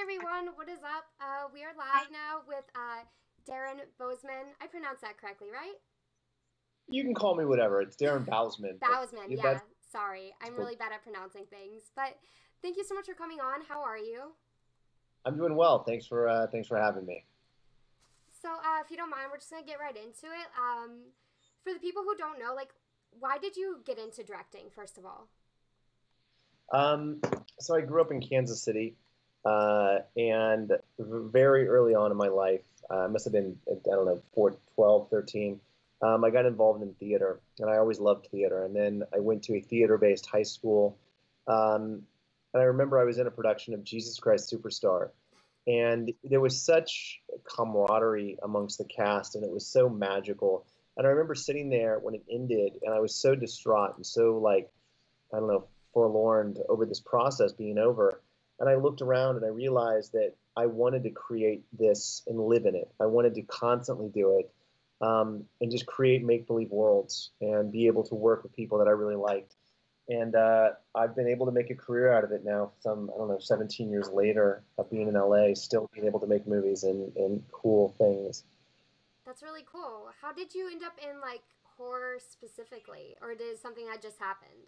everyone, what is up? We are live now with Darren Bousman. I pronounced that correctly, right? You can call me whatever. It's Darren Bousman, but Bousman, that's yeah. Sorry, I'm cool. really bad at pronouncing things. But thank you so much for coming on. How are you? I'm doing well. Thanks for having me. So, if you don't mind, we're just gonna get right into it. For the people who don't know, like, why did you get into directing, first of all? Um, so I grew up in Kansas City, and very early on in my life, I must have been, I don't know, 12, 13. I got involved in theater, and I always loved theater. And then I went to a theater-based high school, and I remember I was in a production of Jesus Christ Superstar, and there was such camaraderie amongst the cast, and it was so magical. And I remember sitting there when it ended, and I was so distraught and so like I don't know, forlorn over this process being over. And I looked around and I realized that I wanted to create this and live in it. I wanted to constantly do it, and just create make believe worlds and be able to work with people that I really liked. And I've been able to make a career out of it now, I don't know, 17 years later of being in LA, still being able to make movies and cool things. That's really cool. How did you end up in like horror specifically, or did something that just happened?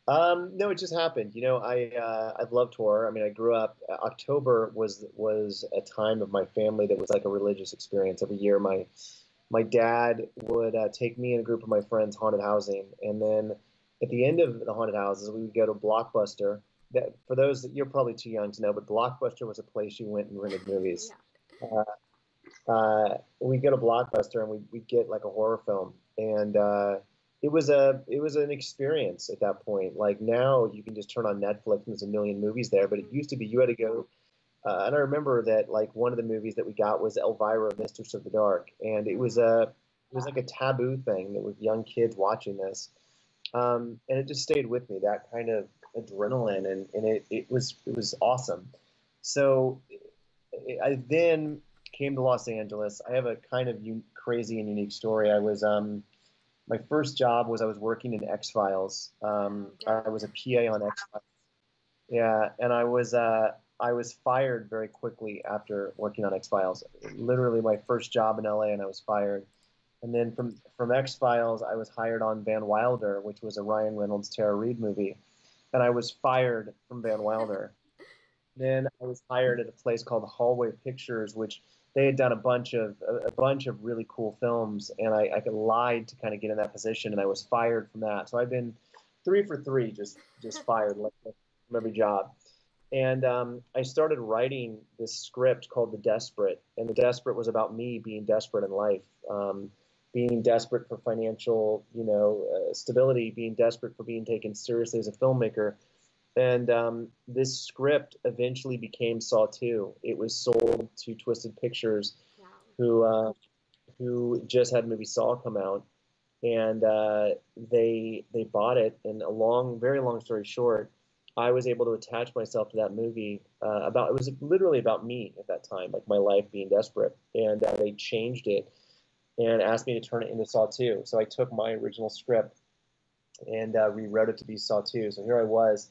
No, it just happened. I've loved horror. I mean, I grew up. October was a time of my family that was like a religious experience. Every year, my dad would take me and a group of my friends haunted housing, and then at the end of the haunted houses, we would go to Blockbuster. That for those that you're probably too young to know, but Blockbuster was a place you went and rented movies. Yeah. Uh, we'd go to Blockbuster and we'd get like a horror film, and it was an experience at that point. Like now, you can just turn on Netflix and there's a million movies there, but it used to be you had to go. And I remember that like one of the movies that we got was Elvira, Mistress of the Dark, and it was like a taboo thing that with young kids watching this, and it just stayed with me. That kind of adrenaline, and it was awesome. So I then came to Los Angeles. I have a kind of crazy and unique story. My first job was I was working in X Files. Oh, I dope. was a PA on X Files. Yeah, and I was fired very quickly after working on X Files. Literally my first job in LA, and I was fired. And then from X Files, I was hired on Van Wilder, which was a Ryan Reynolds Tara Reid movie, and I was fired from Van Wilder. Then I was hired at a place called Hallway Pictures, which they had done a bunch of really cool films, and I lied to kind of get in that position, and I was fired from that. So I've been three for three, just fired like, from every job. And I started writing this script called The Desperate, and The Desperate was about me being desperate in life, being desperate for financial, stability, being desperate for being taken seriously as a filmmaker, and this script eventually became Saw 2. It was sold to Twisted Pictures, Wow. who uh, who just had the movie Saw come out, and they bought it. And a very long story short, I was able to attach myself to that movie. It was literally about me at that time, like my life being desperate, and they changed it and asked me to turn it into Saw 2. So I took my original script and rewrote it to be Saw 2. So here I was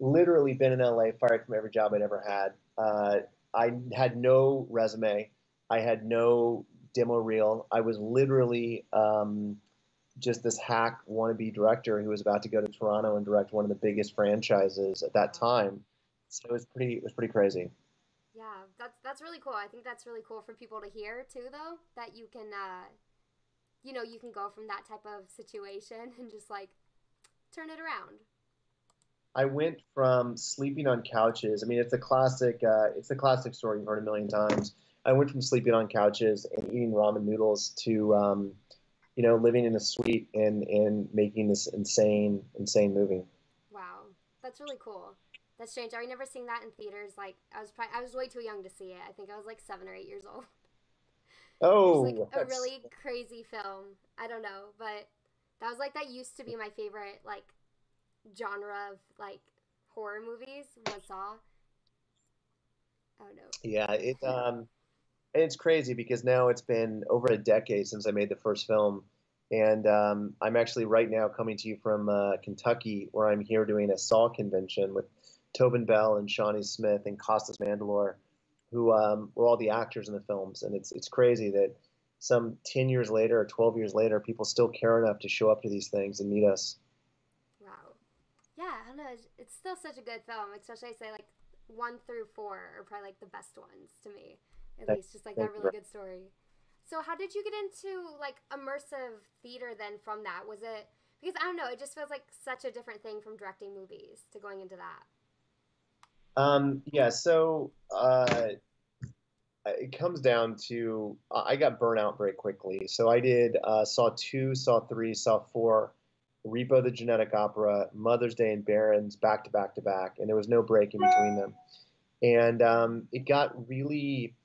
literally been in LA, fired from every job I'd ever had. I had no resume. I had no demo reel. I was literally just this hack wannabe director who was about to go to Toronto and direct one of the biggest franchises at that Wow. time. So it was pretty crazy. Yeah, that's really cool. I think that's really cool for people to hear too, though, that you can, you can go from that type of situation and just like turn it around. I went from sleeping on couches. I mean, it's a classic story you've heard a million times. I went from sleeping on couches and eating ramen noodles to living in a suite and making this insane movie. Wow, that's really cool. That's strange. I've never seen that in theaters. Like I was way too young to see it. I think I was like 7 or 8 years old. It was like Oh, a really crazy film. I don't know, but that used to be my favorite like genre of like horror movies was Saw. Oh no. yeah. It's crazy because now it's been over a decade since I made the first film, and I'm actually right now coming to you from Kentucky, where I'm here doing a Saw convention with Tobin Bell and Shawnee Smith and Costas Mandylor, who were all the actors in the films. And it's crazy that some 10 years later or 12 years later, people still care enough to show up to these things and meet us. Wow. Yeah, I don't know. It's still such a good film, especially I say like 1 through 4 are probably like the best ones to me. At least just like that really good story. So how did you get into like immersive theater then from that? Was it because I don't know, it just feels like such a different thing from directing movies to going into that. Yeah, so it comes down to I got burnt out very quickly. So I did Saw 2, Saw 3, Saw 4, Repo the Genetic Opera, Mother's Day, and Barons back to back to back, and there was no break in between them. And it got really.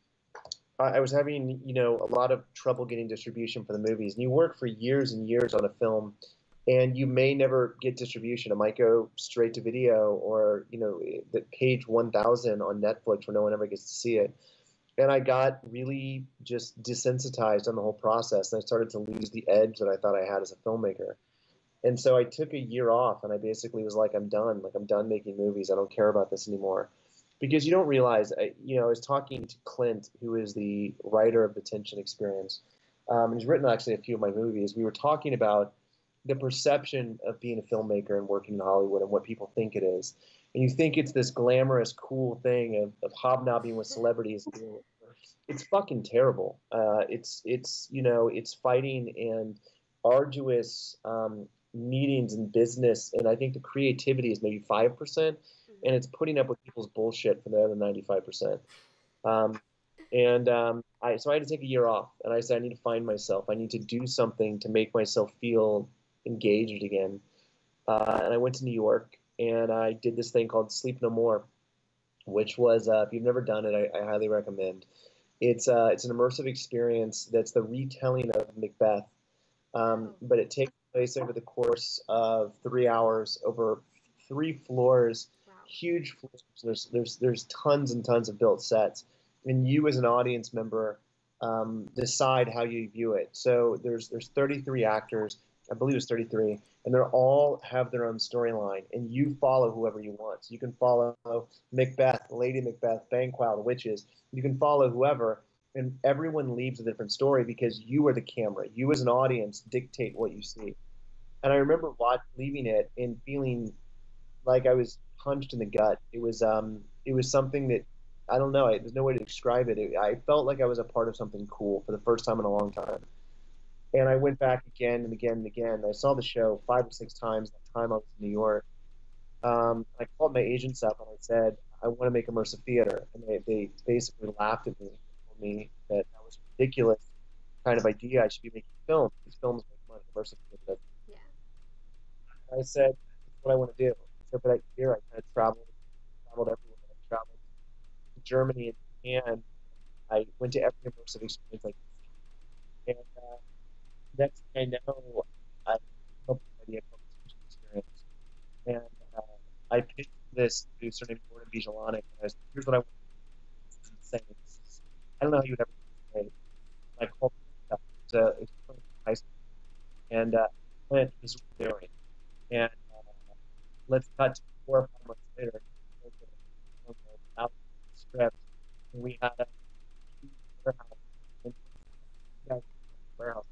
I was having, a lot of trouble getting distribution for the movies. And you work for years and years on a film, and you may never get distribution. It might go straight to video, or the page 1,000 on Netflix where no one ever gets to see it. And I got really just desensitized on the whole process, and I started to lose the edge that I thought I had as a filmmaker. And so I took a year off, and I basically was like, I'm done. Like, I'm done making movies. I don't care about this anymore. Because you don't realize, I was talking to Clint, who is the writer of The Tension Experience. He's written actually a few of my movies. We were talking about the perception of being a filmmaker and working in Hollywood and what people think it is. And you think it's this glamorous, cool thing of hobnobbing with celebrities. It's fucking terrible. It's fighting and arduous meetings and business. And I think the creativity is maybe 5%. And it's putting up with people's bullshit for the other 95%. So I had to take a year off, and I said, I need to find myself. I need to do something to make myself feel engaged again. And I went to New York, and I did this thing called Sleep No More, which was, if you've never done it, I highly recommend. It's an immersive experience that's the retelling of Macbeth, but it takes place over the course of 3 hours over 3 floors. Huge floors. There's tons and tons of built sets, and you as an audience member decide how you view it. So there's 33 actors, I believe it's 33, and they're all have their own storyline, and you follow whoever you want. So you can follow Macbeth, Lady Macbeth, Banquo, the witches. You can follow whoever, and everyone leaves a different story because you are the camera. You as an audience dictate what you see. And I remember leaving it and feeling like I was punched in the gut. It was something that I don't know. There's no way to describe it. I felt like I was a part of something cool for the first time in a long time. And I went back again and again and again. I saw the show 5 or 6 times that time I was in New York. I called my agents up and I said, I want to make immersive theater. And they basically laughed at me and told me that was a ridiculous kind of idea. I should be making films. These films make money. Immersive theater doesn't. Yeah. I said, that's what I want to do. So for that year, I kind of traveled everywhere. I traveled to Germany and Japan. I went to every immersive experience I could see. And next thing I know, I came up with an idea called the experience. And I pitched this producer named Gordon Bijalanek, and I said, here's what I want to do. This is insane. I don't know how you would ever do this. I called it it's a high school. And Clint is doing. And let's cut to 4 or 5 months later. Out the script, and we had a huge warehouse.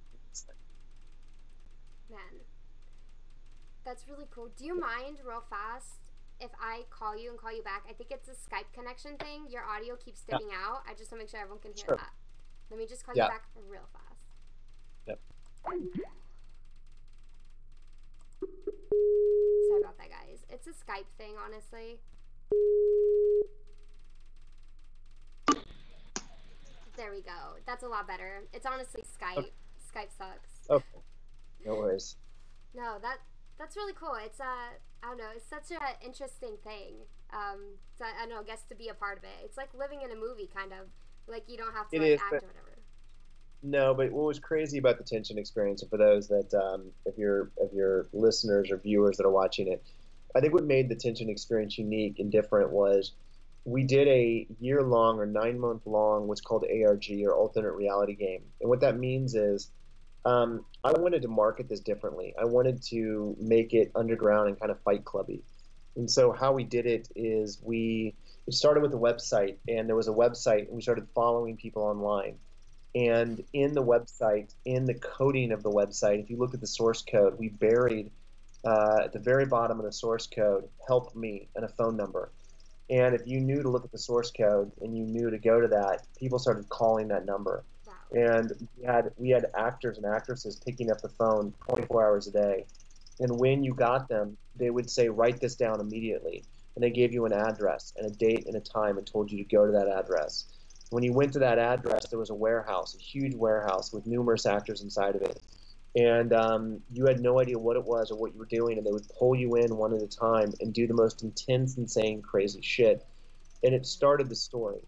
Man, that's really cool. Do you mind, real fast, if I call you and call you back? I think it's a Skype connection thing. Your audio keeps dipping out. I just want to make sure everyone can hear that. Let me just call you back real fast. Yep. Sorry about that, guys. It's a Skype thing, honestly. There we go. That's a lot better. It's honestly Skype. Okay. Skype sucks. Okay. No worries. No, that's really cool. It's I don't know. It's such an interesting thing. So I don't know. I guess to be a part of it. It's like living in a movie, kind of. Like you don't have to act or whatever. No, but what was crazy about the Tension Experience, and for those that, if your listeners or viewers that are watching it, I think what made the Tension Experience unique and different was we did a year-long or 9-month-long what's called ARG, or alternate reality game. And what that means is I wanted to market this differently. I wanted to make it underground and kind of Fight Clubby. And so how we did it is it started with a website, and there was a website, and we started following people online. And in the website, in the coding of the website, if you look at the source code, we buried at the very bottom of the source code, help me, and a phone number. And if you knew to look at the source code and you knew to go to that, people started calling that number. Wow. And we had actors and actresses picking up the phone 24 hours a day. And when you got them, they would say, write this down immediately. And they gave you an address and a date and a time and told you to go to that address. When you went to that address, there was a warehouse, a huge warehouse with numerous actors inside of it. And you had no idea what it was or what you were doing, and they would pull you in one at a time and do the most intense, insane, crazy shit. And it started the story.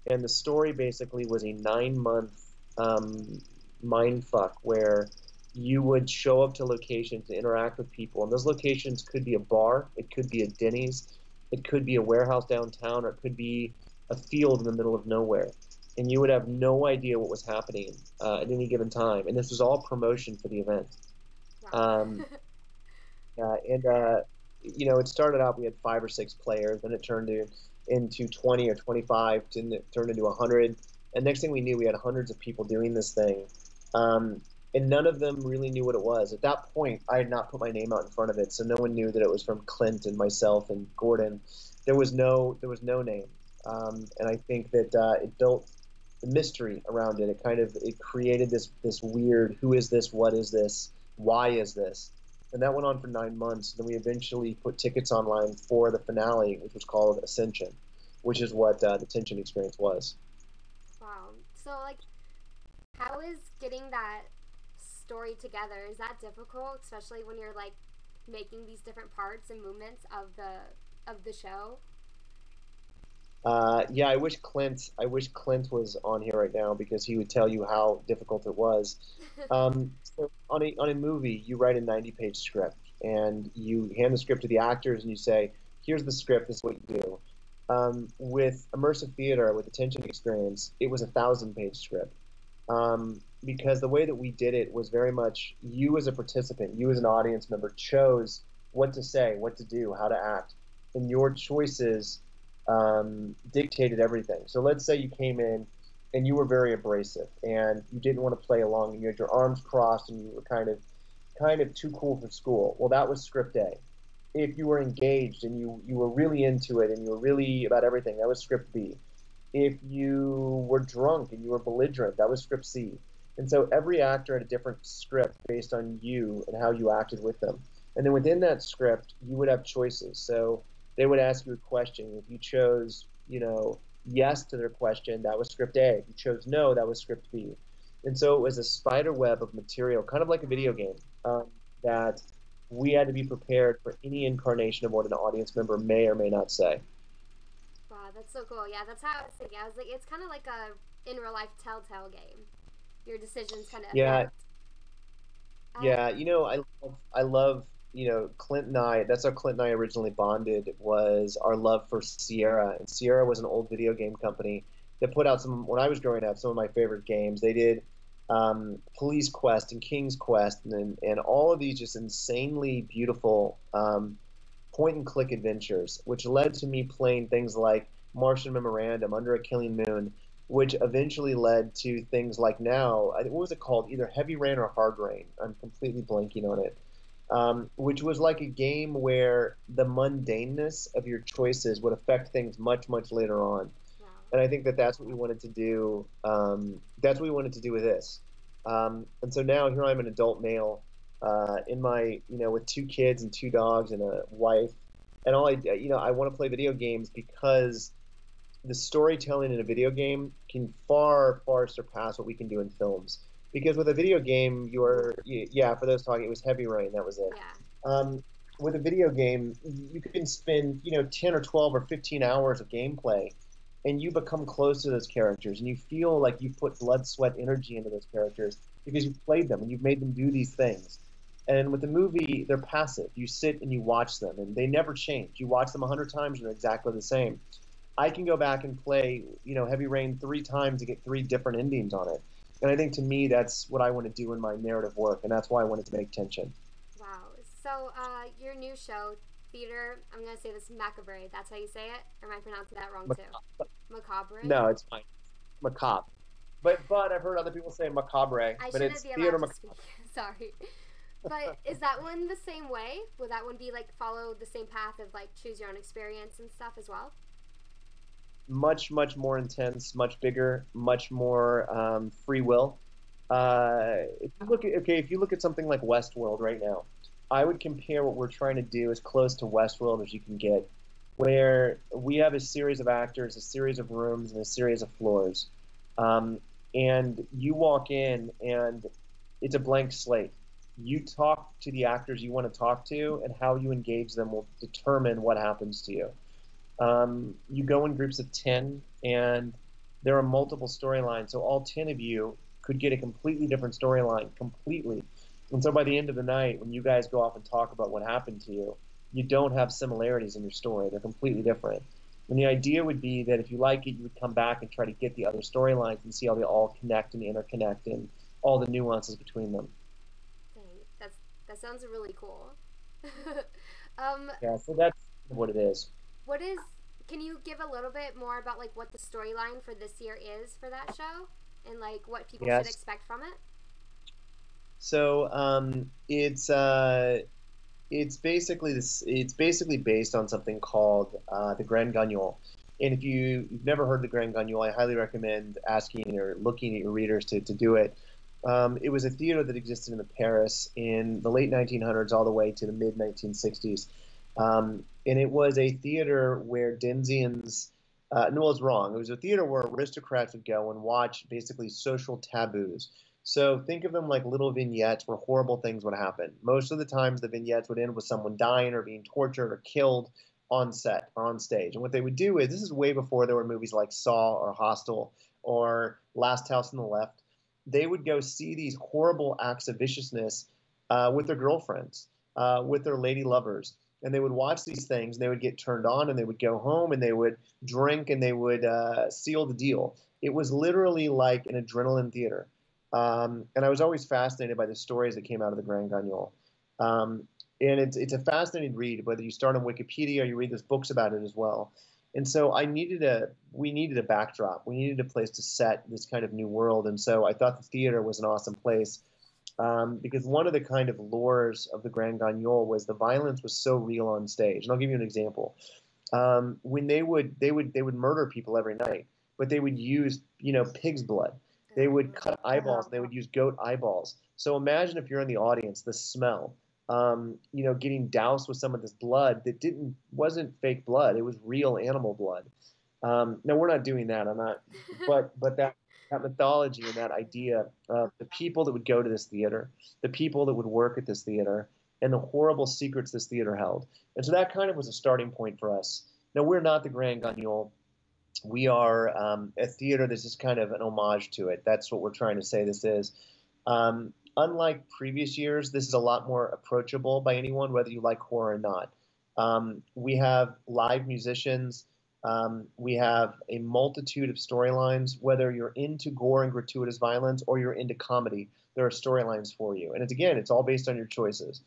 And the story basically was a 9-month mind fuck where you would show up to locations to interact with people. And those locations could be a bar, it could be a Denny's, it could be a warehouse downtown, or it could be a field in the middle of nowhere. And you would have no idea what was happening at any given time. And this was all promotion for the event. Wow. And it started out, we had 5 or 6 players, then it turned into 20 or 25, and it turned into 100. And next thing we knew, we had hundreds of people doing this thing. And none of them really knew what it was. At that point, I had not put my name out in front of it, so no one knew that it was from Clint and myself and Gordon. There was no name. And I think that it built the mystery around it. It created this weird, who is this, what is this, why is this? And that went on for 9 months. Then we eventually put tickets online for the finale, which was called Ascension, which is what the Tension experience was. Wow. So, like, how is getting that story together? Is that difficult, especially when you're like making these different parts and movements of the show? Yeah, I wish Clint was on here right now because he would tell you how difficult it was. So on a movie, you write a 90-page script and you hand the script to the actors and you say, "Here's the script. This is what you do." With immersive theater, with the Tension experience, it was a 1,000-page script. Because the way that we did it was very much you as a participant, you as an audience member chose what to say, what to do, how to act, and your choices dictated everything. So let's say you came in and you were very abrasive and you didn't want to play along and you had your arms crossed and you were kind of too cool for school. Well, that was script A. If you were engaged and you were really into it and you were really about everything, that was script B. If you were drunk and you were belligerent, that was script C. And so every actor had a different script based on you and how you acted with them. And then within that script, you would have choices. So they would ask you a question. If you chose, yes to their question, that was script A. If you chose no, that was script B. And so it was a spider web of material, kind of like a video game, that we had to be prepared for any incarnation of what an audience member may or may not say. Wow, that's so cool. Yeah, that's how I was thinking. I was like, it's kind of like a in real life Telltale game. Your decisions kind of Yeah, affect. yeah. I love, Clint and I. That's how Clint and I originally bonded. Was our love for Sierra, and Sierra was an old video game company that put out when I was growing up, some of my favorite games. They did Police Quest and King's Quest, and all of these just insanely beautiful point and click adventures, which led to me playing things like Martian Memorandum, Under a Killing Moon, which eventually led to things like now, what was it called? Either Heavy Rain or Hard Rain. I'm completely blanking on it. Which was like a game where the mundaneness of your choices would affect things much, much later on. Wow. And I think that that's what we wanted to do. That's what we wanted to do with this. And so now here I'm an adult male in my, with 2 kids and 2 dogs and a wife. And I want to play video games because the storytelling in a video game can far, far surpass what we can do in films. Because with a video game, for those talking, it was Heavy Rain, that was it. Yeah. With a video game, you can spend, 10 or 12 or 15 hours of gameplay, and you become close to those characters, and you feel like you've put blood, sweat, energy into those characters because you've played them and you've made them do these things. And with the movie, they're passive. You sit and you watch them, and they never change. You watch them 100 times, and they're exactly the same. I can go back and play, Heavy Rain 3 times to get 3 different endings on it. And I think to me, that's what I want to do in my narrative work, and that's why I wanted to make Tension. Wow. So, your new show, theater. I'm gonna say this Macabre. That's how you say it. Or am I pronouncing that wrong too? Macabre. No, it's fine. Macabre. But I've heard other people say macabre, I but shouldn't it's be theater allowed to macabre. speak. Sorry. But is that one the same way? Will that one be like follow the same path of like choose your own experience and stuff as well? Much, much more intense, much bigger, much more free will. If you look at something like Westworld right now, I would compare what we're trying to do as close to Westworld as you can get, where we have a series of actors, a series of rooms, and a series of floors. Um, and you walk in, and it's a blank slate. You talk to the actors you want to talk to, and how you engage them will determine what happens to you. You go in groups of 10, and there are multiple storylines. So all 10 of you could get a completely different storyline, completely. And so by the end of the night, when you guys go off and talk about what happened to you, you don't have similarities in your story. They're completely different. And the idea would be that if you like it, you would come back and try to get the other storylines and see how they all connect and interconnect and all the nuances between them. Dang, that sounds really cool. Yeah, so that's what it is. What is? Can you give a little bit more about like what the storyline for this year is for that show, and like what people should Yes. expect from it? So it's basically this. It's basically based on something called the Grand Guignol. And if you've never heard the Grand Guignol, I highly recommend asking or looking at your readers to do it. It was a theater that existed in the Paris in the late 1900s all the way to the mid 1960s. And it was a theater where Denzians, no, it was wrong. It was a theater where aristocrats would go and watch basically social taboos. So think of them like little vignettes where horrible things would happen. Most of the times, the vignettes would end with someone dying or being tortured or killed on set or on stage. And what they would do is, this is way before there were movies like Saw or Hostel or Last House on the Left. They would go see these horrible acts of viciousness with their girlfriends, with their lady lovers. And they would watch these things, and they would get turned on, and they would go home, and they would drink, and they would seal the deal. It was literally like an adrenaline theater. And I was always fascinated by the stories that came out of the Grand Guignol. Um, and it's a fascinating read, whether you start on Wikipedia or you read those books about it as well. And so we needed a backdrop. We needed a place to set this kind of new world. And so I thought the theater was an awesome place, because one of the kind of lures of the Grand Guignol was the violence was so real on stage. And I'll give you an example. When they would murder people every night, but they would use, pig's blood. They would cut eyeballs. They would use goat eyeballs. So imagine if you're in the audience, the smell, getting doused with some of this blood that wasn't fake blood. It was real animal blood. Now we're not doing that. I'm not, but that mythology and that idea of the people that would go to this theater, the people that would work at this theater, and the horrible secrets this theater held. And so that kind of was a starting point for us. Now we're not the Grand Guignol. We are a theater that's just kind of an homage to it. That's what we're trying to say this is. Unlike previous years, this is a lot more approachable by anyone, whether you like horror or not. We have live musicians. We have a multitude of storylines. Whether you're into gore and gratuitous violence or you're into comedy, there are storylines for you. And it's all based on your choices.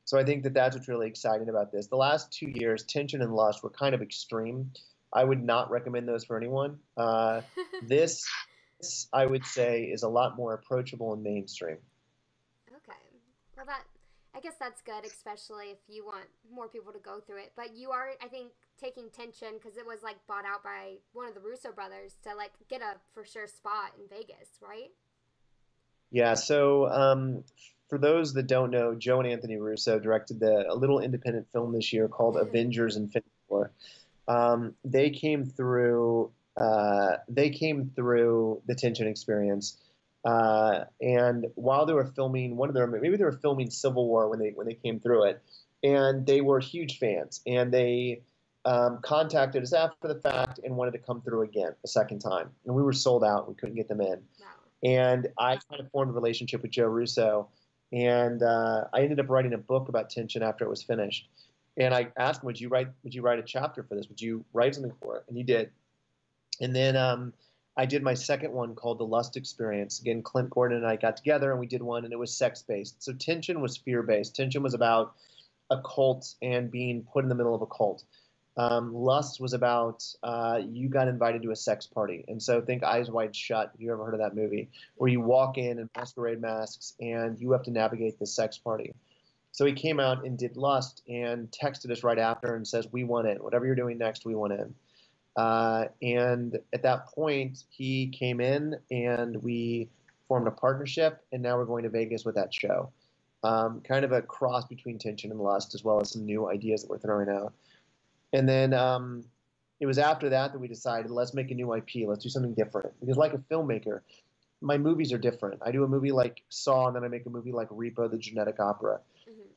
So I think that that's what's really exciting about this. The last 2 years, Tension and Lust were kind of extreme. I would not recommend those for anyone. This, I would say, is a lot more approachable and mainstream. Okay. Well, I guess that's good, especially if you want more people to go through it. But you are, I think, taking Tension because it was like bought out by one of the Russo brothers to like get a for sure spot in Vegas, right? Yeah. So for those that don't know, Joe and Anthony Russo directed a little independent film this year called Avengers: Infinity War. They came through. They came through the Tension experience, and while they were filming maybe they were filming Civil War when they came through it, and they were huge fans, and they contacted us after the fact and wanted to come through again a second time, and we were sold out. We couldn't get them in, Wow. and I kind of formed a relationship with Joe Russo, and I ended up writing a book about Tension after it was finished. And I asked him, would you write a chapter for this? Would you write something for it? And he did. And then I did my second one called The Lust Experience. Again, Clint Gordon and I got together and we did one, and it was sex-based. So Tension was fear-based. Tension was about a cult and being put in the middle of a cult. Lust was about you got invited to a sex party. And so think Eyes Wide Shut. If you ever heard of that movie, where you walk in masquerade masks and you have to navigate this sex party. So he came out and did Lust and texted us right after and says, "We want in. Whatever you're doing next, we want in." And at that point, he came in and we formed a partnership, and now we're going to Vegas with that show. Kind of a cross between Tension and Lust, as well as some new ideas that we're throwing out. And then it was after that we decided, let's make a new IP. Let's do something different. Because like a filmmaker, my movies are different. I do a movie like Saw, and then I make a movie like Repo, the Genetic Opera.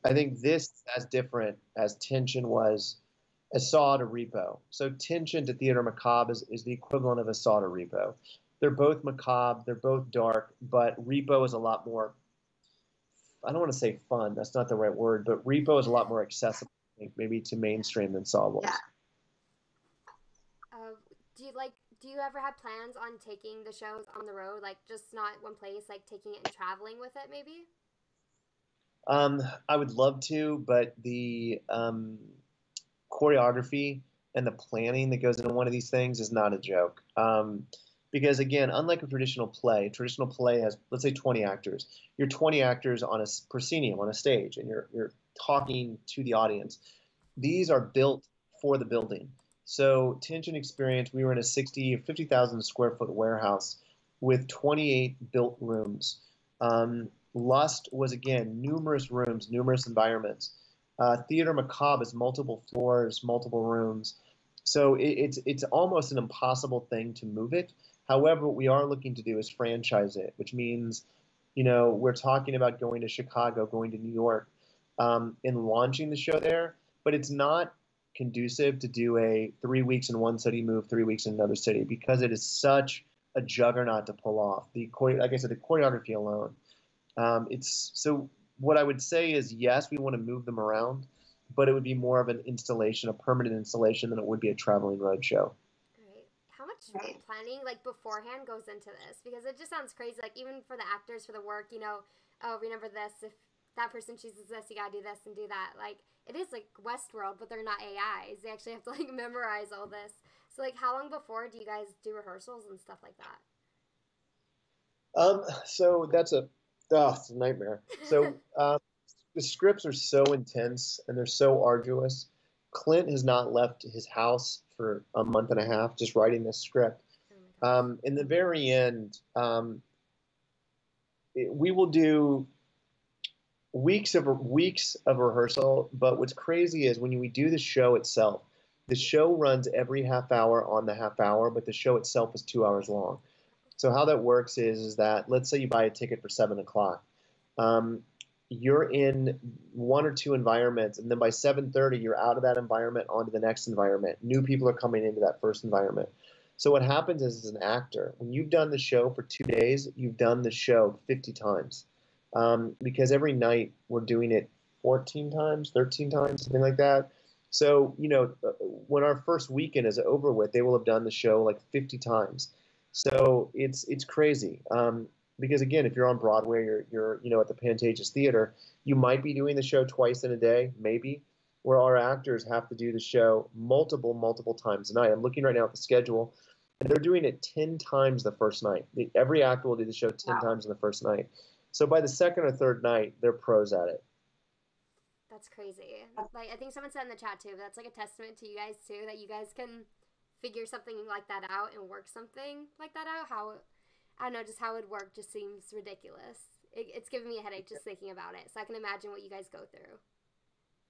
I think this is as different as Tension was, as Saw to Repo. So Tension to Theater Macabre is the equivalent of a Saw to Repo. They're both macabre, they're both dark, but Repo is a lot more, I don't want to say fun, that's not the right word, but Repo is a lot more accessible, I think, maybe to mainstream than Saw was. Yeah. Do you ever have plans on taking the shows on the road, like just not one place, like taking it and traveling with it maybe? I would love to, but the choreography and the planning that goes into one of these things is not a joke. Because again, unlike a traditional play has, let's say, 20 actors. You're 20 actors on a proscenium, on a stage, and you're talking to the audience. These are built for the building. So Tension Experience, we were in a 60 or 50,000 square foot warehouse with 28 built rooms. Lust was, again, numerous rooms, numerous environments. Theater Macabre is multiple floors, multiple rooms. So it's almost an impossible thing to move it. However, what we are looking to do is franchise it, which means, we're talking about going to Chicago, going to New York, and launching the show there. But it's not conducive to do a 3 weeks in one city, move 3 weeks in another city, because it is such a juggernaut to pull off. Like I said, the choreography alone. So what I would say is, yes, we want to move them around, but it would be more of an installation, a permanent installation, than it would be a traveling road show. Right. How much planning, like, beforehand goes into this? Because it just sounds crazy. Like, even for the actors, for the work, oh, remember this. If that person chooses this, you gotta do this and do that. Like, it is like Westworld, but they're not AIs. They actually have to, like, memorize all this. So, like, how long before do you guys do rehearsals and stuff like that? So that's it's a nightmare. So the scripts are so intense and they're so arduous. Clint has not left his house for a month and a half just writing this script. In the very end, we will do weeks of rehearsal. But what's crazy is when we do the show itself, the show runs every half hour on the half hour, but the show itself is 2 hours long. So how that works is that, let's say you buy a ticket for 7:00. You're in one or two environments, and then by 7:30, you're out of that environment onto the next environment. New people are coming into that first environment. So what happens is, as an actor, when you've done the show for 2 days, you've done the show 50 times. Because every night we're doing it 14 times, 13 times, something like that. So, when our first weekend is over with, they will have done the show like 50 times. So it's crazy. Because again, if you're on Broadway or you're at the Pantages Theater, you might be doing the show twice in a day, maybe, where our actors have to do the show multiple times a night. I'm looking right now at the schedule, and they're doing it 10 times the first night. Every actor will do the show 10 times in the first night. So by the second or third night, they're pros at it. That's crazy. Like, I think someone said in the chat too, but that's like a testament to you guys too, that you guys can figure something like that out and work something like that out. I don't know, just how it would work just seems ridiculous. It's giving me a headache just thinking about it. So I can imagine what you guys go through.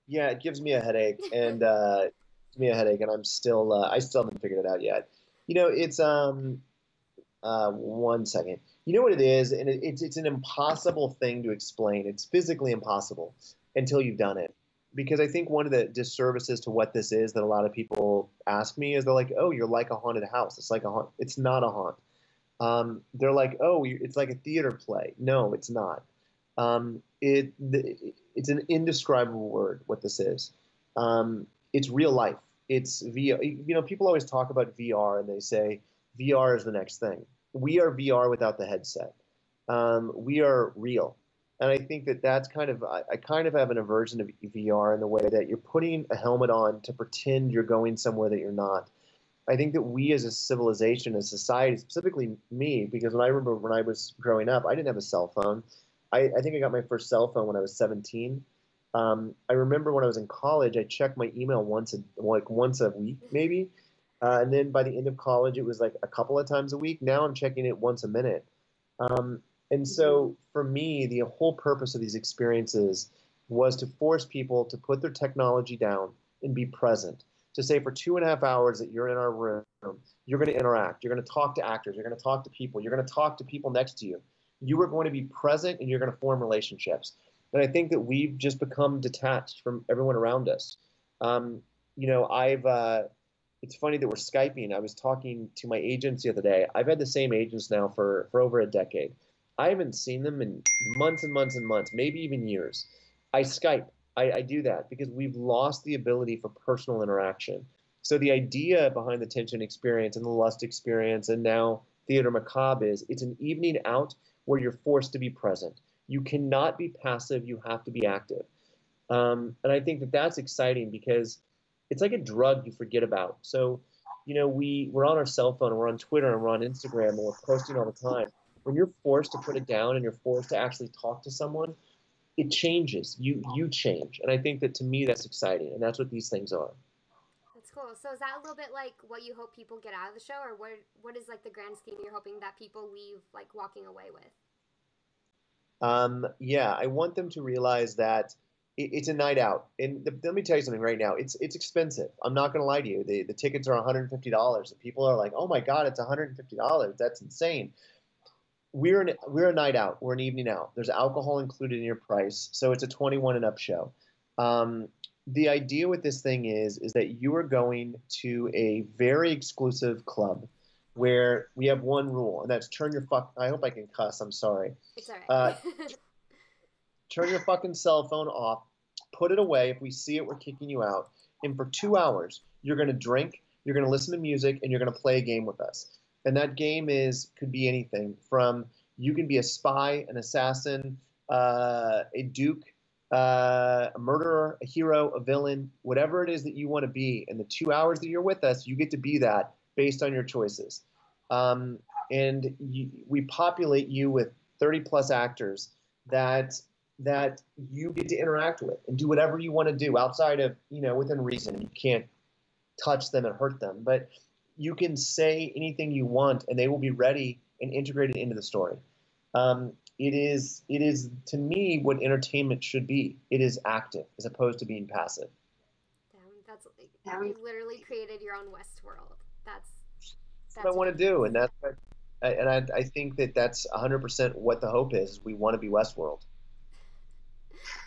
Yeah, it gives me a headache, and I'm still I still haven't figured it out yet. It's 1 second. You know what it is, and it's an impossible thing to explain. It's physically impossible until you've done it. Because I think one of the disservices to what this is that a lot of people ask me is, they're like, "Oh, you're like a haunted house." It's like a haunt. It's not a haunt. They're like, "Oh, it's like a theater play." No, it's not. It's an indescribable word, what this is. It's real life. It's VR. People always talk about VR, and they say VR is the next thing. We are VR without the headset. We are real. And I think that that's kind of, I kind of have an aversion to VR in the way that you're putting a helmet on to pretend you're going somewhere that you're not. I think that we as a civilization, as society, specifically me, because when I remember when I was growing up, I didn't have a cell phone. I think I got my first cell phone when I was 17. I remember when I was in college, I checked my email once a week, maybe. And then by the end of college, it was like a couple of times a week. Now I'm checking it once a minute. Um, and so for me, the whole purpose of these experiences was to force people to put their technology down and be present. To say for 2.5 hours that you're in our room, you're going to interact, you're going to talk to actors, you're going to talk to people, you're going to talk to people next to you. You are going to be present and you're going to form relationships. And I think that we've just become detached from everyone around us. Um, you know, it's funny that we're Skyping. I was talking to my agents the other day. I've had the same agents now for over a decade. I haven't seen them in months and months and months, maybe even years. I Skype. I do that because we've lost the ability for personal interaction. So the idea behind the tension experience and the lust experience and now theater macabre is it's an evening out where you're forced to be present. You cannot be passive. You have to be active. And I think that that's exciting because it's like a drug you forget about. So, you know, we're on our cell phone, and we're on Twitter, and we're on Instagram, and we're posting all the time. When you're forced to put it down and you're forced to actually talk to someone, it changes. You change, and I think that to me that's exciting, and that's what these things are. That's cool. So is that a little bit like what you hope people get out of the show, or what is like the grand scheme you're hoping that people leave like walking away with? Yeah, I want them to realize that it's a night out. And let me tell you something right now. It's expensive. I'm not going to lie to you. The tickets are $150, and people are like, "Oh my God, it's $150. That's insane." We're a night out. We're an evening out. There's alcohol included in your price, so it's a 21 and up show. Um, the idea with this thing is that you are going to a very exclusive club where we have one rule, and that's turn your fuck. I hope I can cuss. I'm sorry. It's all Uh, right. Turn your fucking cell phone off. Put it away. If we see it, we're kicking you out. And for 2 hours, you're going to drink, you're going to listen to music, and you're going to play a game with us. And that game could be anything from you can be a spy, an assassin, a duke, a murderer, a hero, a villain, whatever it is that you want to be. And the 2 hours that you're with us, you get to be that based on your choices. Um, we populate you with 30 plus actors that you get to interact with and do whatever you want to do outside of, within reason. You can't touch them and hurt them, but you can say anything you want and they will be ready and integrated into the story. It is to me what entertainment should be. It is active as opposed to being passive. Damn, that's you literally created your own Westworld. That's That's what I want to do, and I think that that's 100% what the hope is. We want to be Westworld.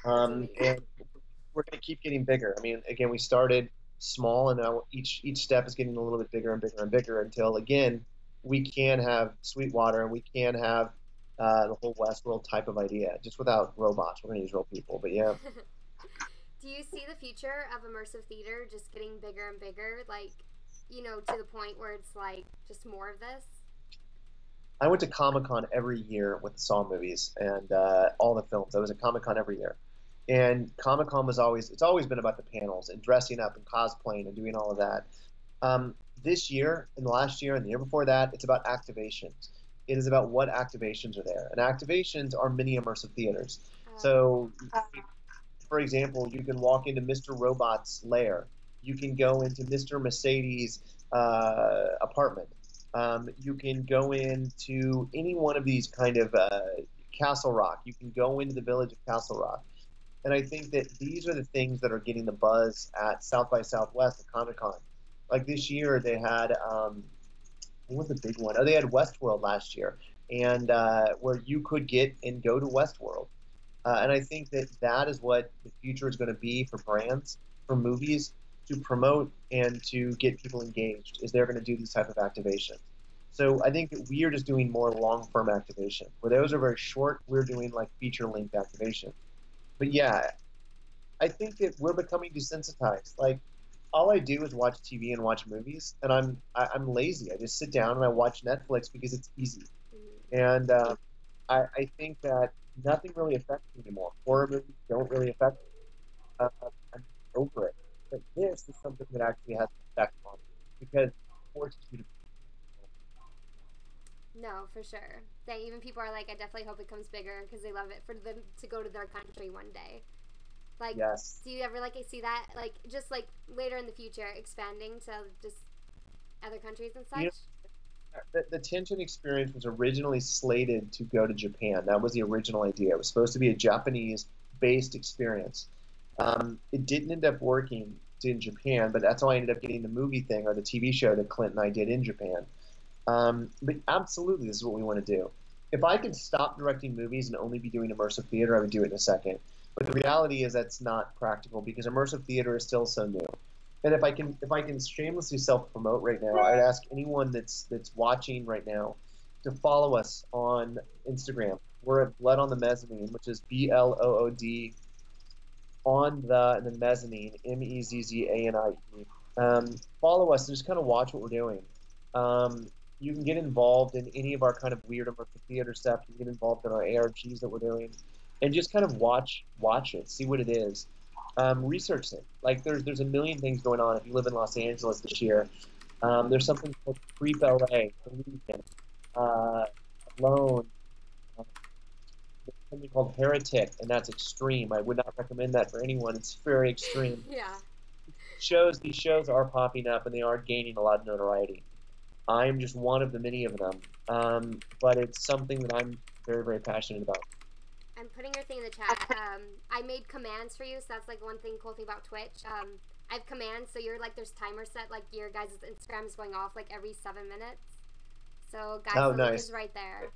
And we're going to keep getting bigger. I mean, again, we started small, and now each step is getting a little bit bigger and bigger and bigger until, again, we can have Sweetwater and we can have the whole Westworld type of idea, just without robots. We're going to use real people, but yeah. Do you see the future of immersive theater just getting bigger and bigger, like, to the point where it's like just more of this? I went to Comic-Con every year with the Saw movies and all the films. I was at Comic-Con every year. And Comic-Con it's always been about the panels and dressing up and cosplaying and doing all of that. This year and the last year and the year before that, it's about activations. It is about what activations are there. And activations are mini immersive theaters. So, for example, you can walk into Mr. Robot's lair. You can go into Mr. Mercedes' apartment. You can go into any one of these kind of Castle Rock. You can go into the village of Castle Rock. And I think that these are the things that are getting the buzz at South by Southwest at Comic-Con. Like this year, they had, what was the big one? Oh, they had Westworld last year, and where you could get and go to Westworld. And I think that that is what the future is going to be for brands, for movies, to promote and to get people engaged, is they're going to do these type of activations. So I think that we are just doing more long-form activation. Where those are very short, we're doing like feature-length activation. But yeah, I think that we're becoming desensitized. Like, all I do is watch TV and watch movies, and I'm lazy. I just sit down and I watch Netflix because it's easy. And I think that nothing really affects me anymore. Horror movies don't really affect me. I'm over it. But this is something that actually has an effect on me because it forces you to. No, for sure. That even people are like, I definitely hope it comes bigger because they love it for them to go to their country one day. Like, Yes. do you ever like see that like just like later in the future expanding to just other countries and You know, such? the Tension experience was originally slated to go to Japan. That was the original idea. It was supposed to be a Japanese-based experience. It didn't end up working in Japan, but that's how I ended up getting the movie thing or the TV show that Clint and I did in Japan. But absolutely, this is what we want to do. If I could stop directing movies and only be doing immersive theater, I would do it in a second. But the reality is that's not practical because immersive theater is still so new. And if I can shamelessly self promote right now, I'd ask anyone that's watching right now to follow us on Instagram. We're at Blood on the Mezzanine, which is BLOOD on the mezzanine, MEZZANIE. Follow us and just kind of watch what we're doing. You can get involved in any of our kind of weird immersive theater stuff. You can get involved in our ARGs that we're doing, and just kind of watch it, see what it is. Research it. Like there's a million things going on. If you live in Los Angeles this year, there's something called Creep LA, Illusion, uh, Alone, something called Heretic, and that's extreme. I would not recommend that for anyone. It's very extreme. Yeah. These shows are popping up and they are gaining a lot of notoriety. I'm just one of the many of them, but it's something that I'm very, very passionate about. I'm putting your thing in the chat. I made commands for you, so that's like one thing cool thing about Twitch. I have commands, so you're like there's timer set, like your guys' Instagram is going off like every 7 minutes. So guys, Oh, the link is nice. right there.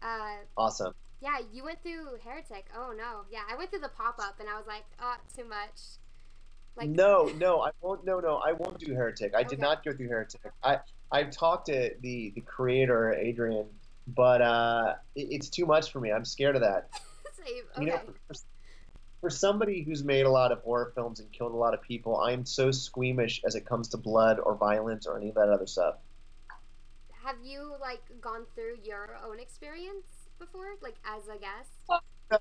Uh, Awesome. yeah, you went through Heretic. Oh no, yeah, I went through the pop up and I was like, oh, too much. Like, No, I won't. No, I won't do Heretic. I did okay, not go through Heretic. I've talked to the creator Adrian, but it's too much for me. I'm scared of that. save. You know, Okay, for somebody who's made a lot of horror films and killed a lot of people, I am so squeamish as it comes to blood or violence or any of that other stuff. have you like gone through your own experience before, like as a guest? No,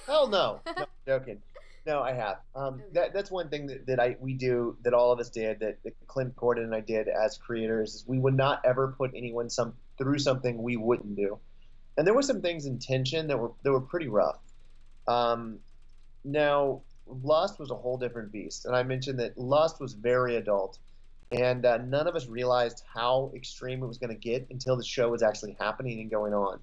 hell no. No, joking. No, I have. Okay. That's one thing that we do that all of us did that Clint Gordon and I did as creators is we would not ever put anyone through something we wouldn't do. And there were some things in tension that were pretty rough. Um, Now, Lust was a whole different beast, and I mentioned that Lust was very adult, and none of us realized how extreme it was going to get until the show was actually happening and going on.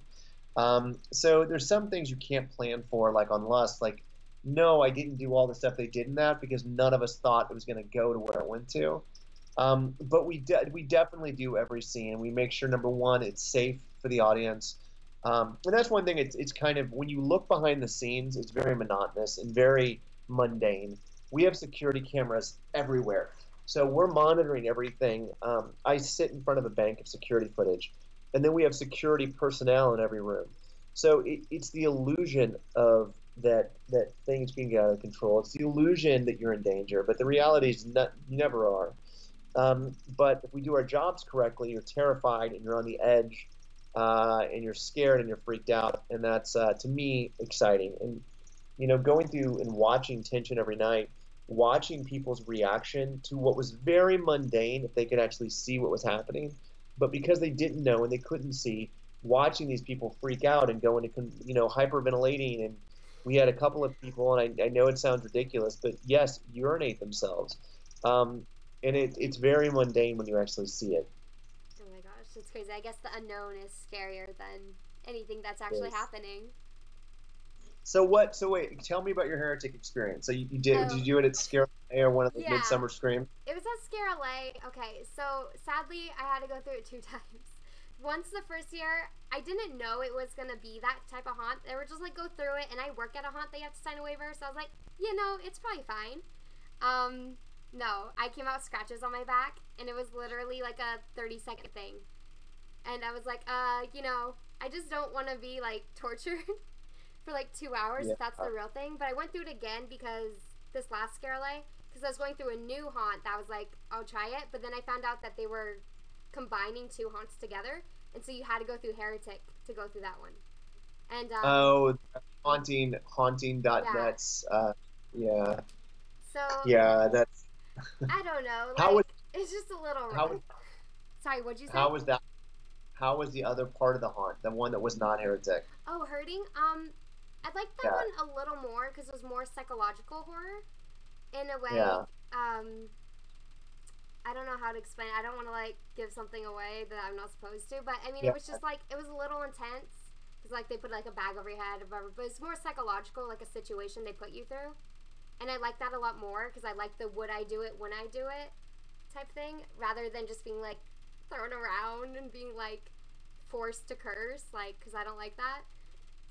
So there's some things you can't plan for, like on Lust. Like, no, I didn't do all the stuff they did in that because none of us thought it was going to go to where it went to. But we definitely do every scene. We make sure number one, it's safe for the audience. And that's one thing. It's kind of when you look behind the scenes, it's very monotonous and very mundane. We have security cameras everywhere, so we're monitoring everything. I sit in front of a bank of security footage, and then we have security personnel in every room. So it's the illusion of that things can get out of control. It's the illusion that you're in danger, but the reality is not, you never are. But if we do our jobs correctly, you're terrified and you're on the edge, and you're scared and you're freaked out, and that's to me exciting. And going through and watching tension every night, watching people's reaction to what was very mundane, if they could actually see what was happening, but because they didn't know and they couldn't see, watching these people freak out and go into hyperventilating. And we had a couple of people, and I know it sounds ridiculous, but yes, urinate themselves. Um, and it's very mundane when you actually see it. Oh my gosh, it's crazy. I guess the unknown is scarier than anything that's actually Yes. happening. So what? So wait, tell me about your heretic experience. So you did Oh, you do it at Scare or one of those yeah. Midsummer Scream? It was at Scare LA. Okay, so sadly, I had to go through it 2 times. Once the first year, I didn't know it was gonna be that type of haunt. They were just like, go through it, and I work at a haunt, they have to sign a waiver, so I was like, it's probably fine. No, I came out with scratches on my back, and it was literally like a 30-second thing. And I was like, I just don't want to be like tortured for like 2 hours Yeah. if that's the real thing. But I went through it again because this last Scare LA, because I was going through a new haunt that was like, I'll try it. But then I found out that they were combining two haunts together, and so you had to go through Heretic to go through that one. And Oh, haunting dot yeah. net's. Yeah, So yeah. That's I don't know, how was like it's just a little how was rough. Sorry, what'd you say? how was that? How was the other part of the haunt? The one that was not heretic? Oh, hurting. I liked that Yeah, one a little more because it was more psychological horror in a way. yeah, I don't know how to explain it. I don't want to like give something away that I'm not supposed to, but I mean, it yeah. was just like it was a little intense because like they put like a bag over your head or whatever, but it's more psychological, like a situation they put you through, and I like that a lot more because I like the would I do it when I do it type thing rather than just being like thrown around and being like forced to curse, like because I don't like that.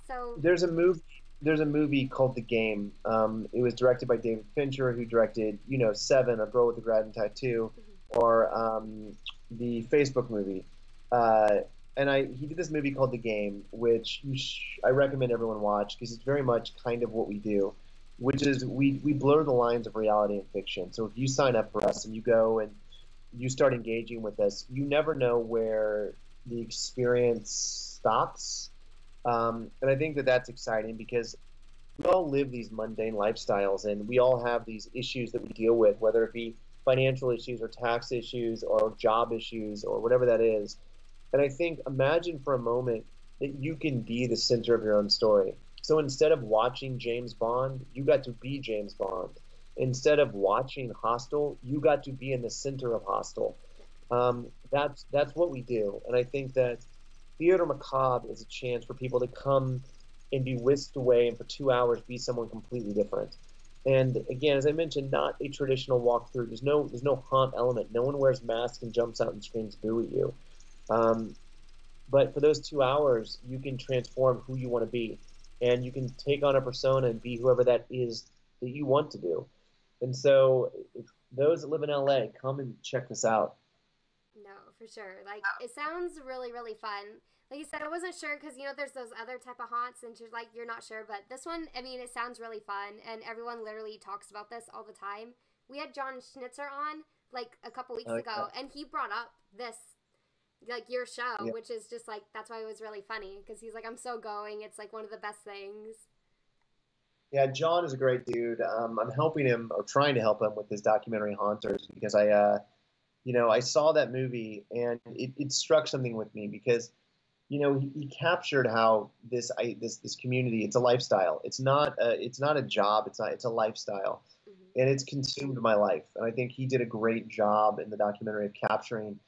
So There's a movie. There's a movie called The Game. It was directed by David Fincher, who directed, Seven, A Girl with a Dragon Tattoo, or the Facebook movie. Uh, and he did this movie called The Game, which I recommend everyone watch because it's very much kind of what we do, which is we blur the lines of reality and fiction. So if you sign up for us and you go and you start engaging with us, you never know where the experience stops. And I think that that's exciting because we all live these mundane lifestyles and we all have these issues that we deal with, whether it be financial issues or tax issues or job issues or whatever that is. And I think imagine for a moment that you can be the center of your own story. So instead of watching James Bond, you got to be James Bond. Instead of watching Hostel, you got to be in the center of Hostel. That's what we do, and I think that theater macabre is a chance for people to come and be whisked away and for 2 hours be someone completely different. And again, as I mentioned, not a traditional walkthrough. There's no haunt element. No one wears masks and jumps out and screams boo at you. Um, but for those 2 hours, you can transform who you want to be, and you can take on a persona and be whoever that is that you want to do. And so, if those that live in LA, come and check this out. no, for sure. Like it sounds really really fun. Like you said, I wasn't sure because there's those other type of haunts and just like you're not sure, but this one, I mean, it sounds really fun, and everyone literally talks about this all the time. We had John Schnitzer on like a couple weeks Yeah, ago, and he brought up this like your show, yeah, which is just like that's why it was really funny because he's like, I'm so going. It's like one of the best things. yeah. John is a great dude. I'm helping him or trying to help him with his documentary Haunters because I saw that movie and it struck something with me because he captured how this community, it's a lifestyle. It's not a job. It's a lifestyle, Mm-hmm. and it's consumed my life. And I think he did a great job in the documentary of capturing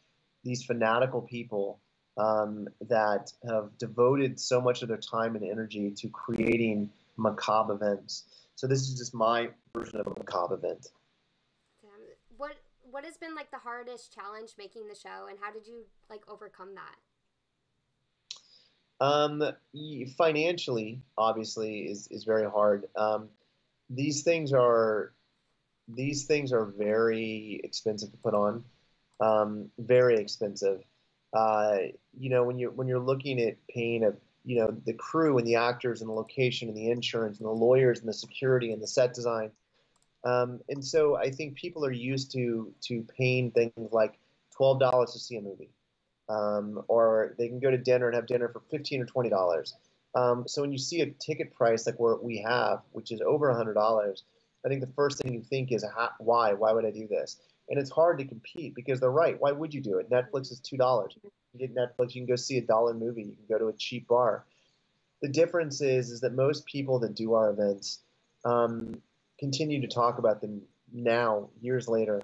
these fanatical people that have devoted so much of their time and energy to creating macabre events. So this is just my version of a macabre event. Damn. What has been like the hardest challenge making the show, and how did you like overcome that? Um, Financially, obviously, is very hard. These things are these things are very expensive to put on, very expensive. Uh, when you're looking at paying the crew and the actors and the location and the insurance and the lawyers and the security and the set design. And so I think people are used to paying things like $12 to see a movie, or they can go to dinner and have dinner for $15 or $20. So when you see a ticket price like where we have, which is over $100, I think the first thing you think is, why? Why would I do this? And it's hard to compete because they're right. Why would you do it? Netflix is $2. You can get Netflix. You can go see a dollar movie. You can go to a cheap bar. The difference is that most people that do our events um, continue to talk about them now, years later.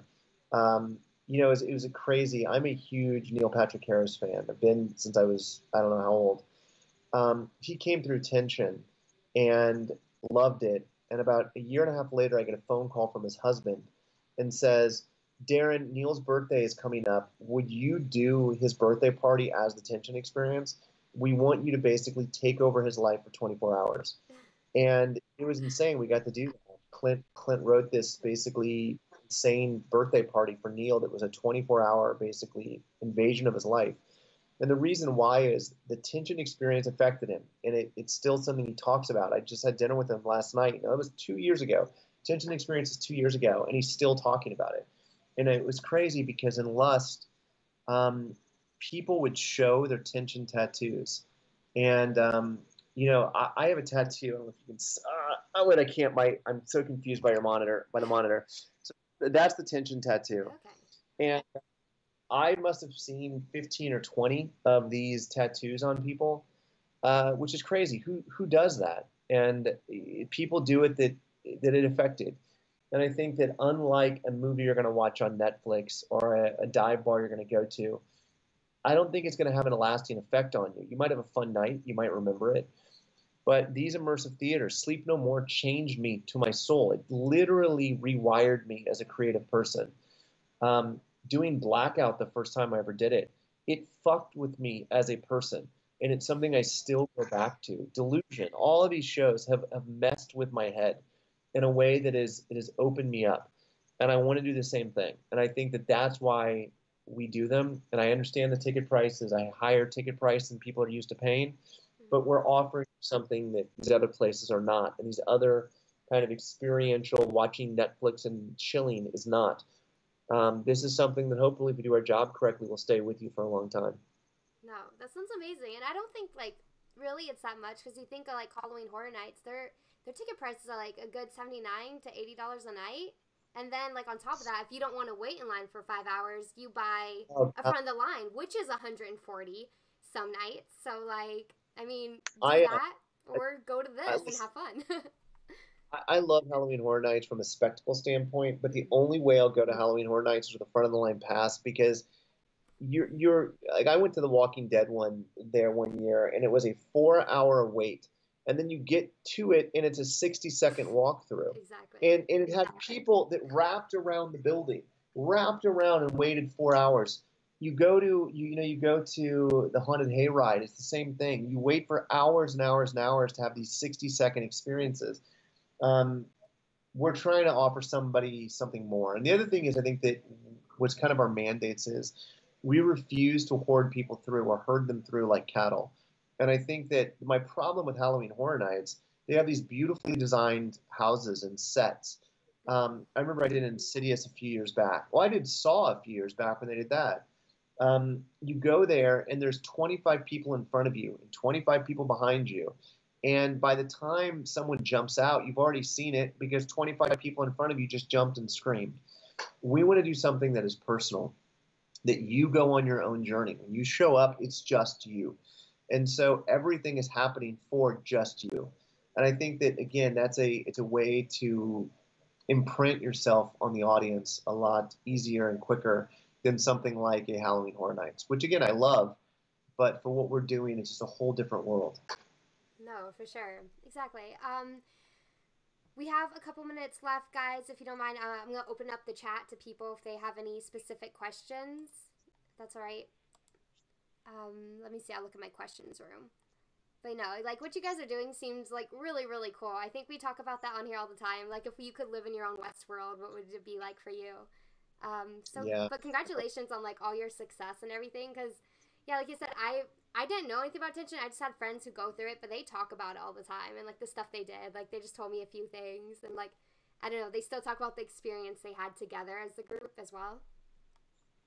It was a crazy. I'm a huge Neil Patrick Harris fan. I've been since I was, I don't know how old. He came through Tension and loved it. And about a year and a half later, I get a phone call from his husband and says, Darren, Neil's birthday is coming up. Would you do his birthday party as the Tension experience? We want you to basically take over his life for 24 hours. And it was insane. We got to do that. Clint wrote this basically insane birthday party for Neil that was a 24-hour basically invasion of his life. And the reason why is the Tension experience affected him, and it's still something he talks about. I just had dinner with him last night. That was 2 years ago. Tension experience is 2 years ago, and he's still talking about it. And it was crazy because in Lust, um, people would show their Tension tattoos, and I have a tattoo. I don't know if you can. Oh, wait, I can't. I'm so confused by the monitor. So that's the tension tattoo, Okay. and I must have seen 15 or 20 of these tattoos on people, which is crazy. Who does that? And people do it that it affected. And I think that unlike a movie you're going to watch on Netflix or a dive bar you're going to go to, I don't think it's going to have an lasting effect on you. You might have a fun night, you might remember it, but these immersive theaters, Sleep No More, changed me to my soul. It literally rewired me as a creative person. Um, Doing Blackout the first time I ever did it, it fucked with me as a person. And it's something I still go back to. Delusion, all of these shows have messed with my head in a way that it has opened me up. And I want to do the same thing. And I think that that's why we do them. And I understand the ticket price is a higher ticket price than people are used to paying, but we're offering something that these other places are not. And these other kind of experiential watching Netflix and chilling is not. This is something that hopefully, if we do our job correctly, will stay with you for a long time. No, that sounds amazing, and I don't think like really it's that much because you think of like Halloween Horror Nights, their ticket prices are like a good $79 to $80 a night, and then like on top of that, if you don't want to wait in line for 5 hours, you buy Oh, a front of the line, which is 140 some nights. So like, I mean, do I, that or go to I, this and have fun. I love Halloween Horror Nights from a spectacle standpoint, but the only way I'll go to Halloween Horror Nights is with a front of the line pass because you're like I went to the Walking Dead one there one year and it was a 4 hour wait. And then you get to it and it's a 60-second walkthrough. Exactly. And it had people that wrapped around the building, wrapped around and waited 4 hours. You go to the haunted hayride, it's the same thing. You wait for hours and hours and hours to have these 60-second experiences. Um, we're trying to offer somebody something more. And the other thing is, I think that what's kind of our mandates is we refuse to hoard people through or herd them through like cattle. And I think that my problem with Halloween Horror Nights, they have these beautifully designed houses and sets. I remember I did Insidious a few years back. Well, I did Saw a few years back when they did that. You go there and there's 25 people in front of you and 25 people behind you. And by the time someone jumps out, you've already seen it because 25 people in front of you just jumped and screamed. We want to do something that is personal, that you go on your own journey. When you show up, it's just you. And so everything is happening for just you. And I think that, again, it's a way to imprint yourself on the audience a lot easier and quicker than something like a Halloween Horror Nights, which, again, I love. But for what we're doing, it's just a whole different world. No, for sure. Exactly. We have a couple minutes left, guys. If you don't mind, I'm going to open up the chat to people if they have any specific questions. That's all right. Let me see. I'll look at my questions room. But no, like what you guys are doing seems like really, really cool. I think we talk about that on here all the time. Like if you could live in your own Westworld, what would it be like for you? Yeah. But congratulations on like all your success and everything. Because yeah, like you said, I didn't know anything about tension. I just had friends who go through it, but they talk about it all the time and like the stuff they did. Like they just told me a few things and like I don't know. They still talk about the experience they had together as the group as well.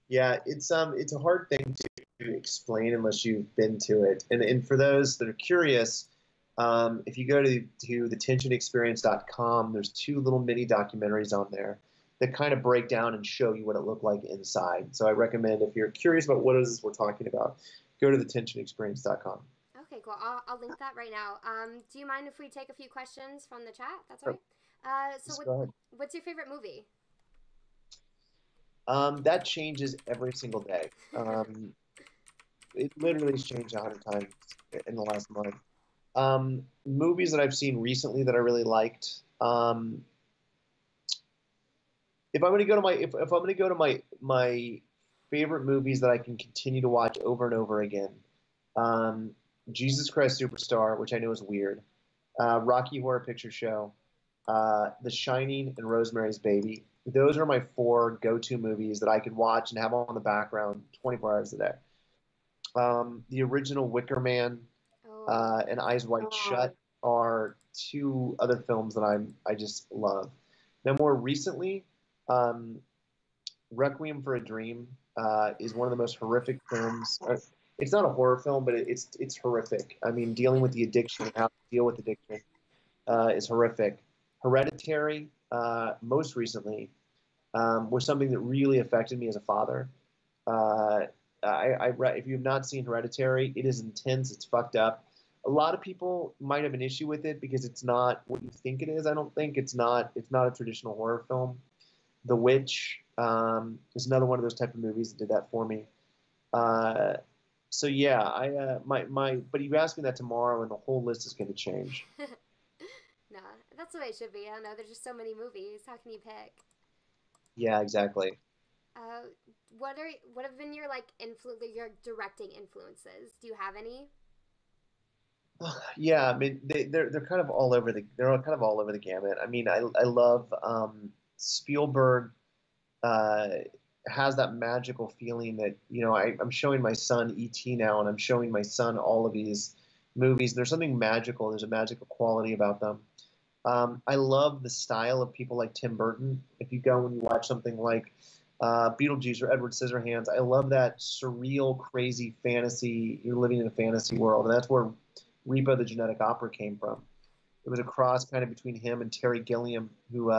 Yeah, it's a hard thing to explain unless you've been to it. And for those that are curious, if you go to thetensionexperience.com, there's two little mini documentaries on there that kind of break down and show you what it looked like inside. So I recommend if you're curious about what it is we're talking about, go to thetensionexperience.com. Okay, cool. I'll link that right now. Do you mind if we take a few questions from the chat? That's all Sure. right. Just go ahead. What's your favorite movie? That changes every single day. It literally has changed 100 times in the last month. Movies that I've seen recently that I really liked. If I'm going to go to if I'm going to go to my favorite movies that I can continue to watch over and over again, Jesus Christ Superstar, which I know is weird, Rocky Horror Picture Show, The Shining, and Rosemary's Baby. Those are my four go-to movies that I could watch and have on the background 24 hours a day. The original Wicker Man and Eyes Wide Shut are two other films that I just love. Now, more recently, Requiem for a Dream is one of the most horrific films. it's not a horror film, but it's horrific. I mean, dealing with the addiction and how to deal with addiction is horrific. Hereditary, most recently, was something that really affected me as a father. Uh, if you have not seen Hereditary, it is intense. It's fucked up. A lot of people might have an issue with it because it's not what you think it is. I don't think it's not. It's not a traditional horror film. The Witch is another one of those type of movies that did that for me. Uh, so yeah, but you ask me that tomorrow, and the whole list is going to change. No, that's the way it should be. I don't know. There's just so many movies. How can you pick? Yeah, exactly. Uh, what have been your your directing influences? Do you have any? Yeah, I mean they're kind of all over they're all kind of all over the gamut. I mean, I love Spielberg uh, has that magical feeling that I'm showing my son E.T. now, and I'm showing my son all of these movies. There's something magical. There's a magical quality about them. I love the style of people like Tim Burton. If you go and you watch something like Beetlejuice or Edward Scissorhands, I love that surreal, crazy fantasy. You're living in a fantasy world, and that's where Repo the Genetic Opera came from. It was a cross kind of between him and Terry Gilliam, who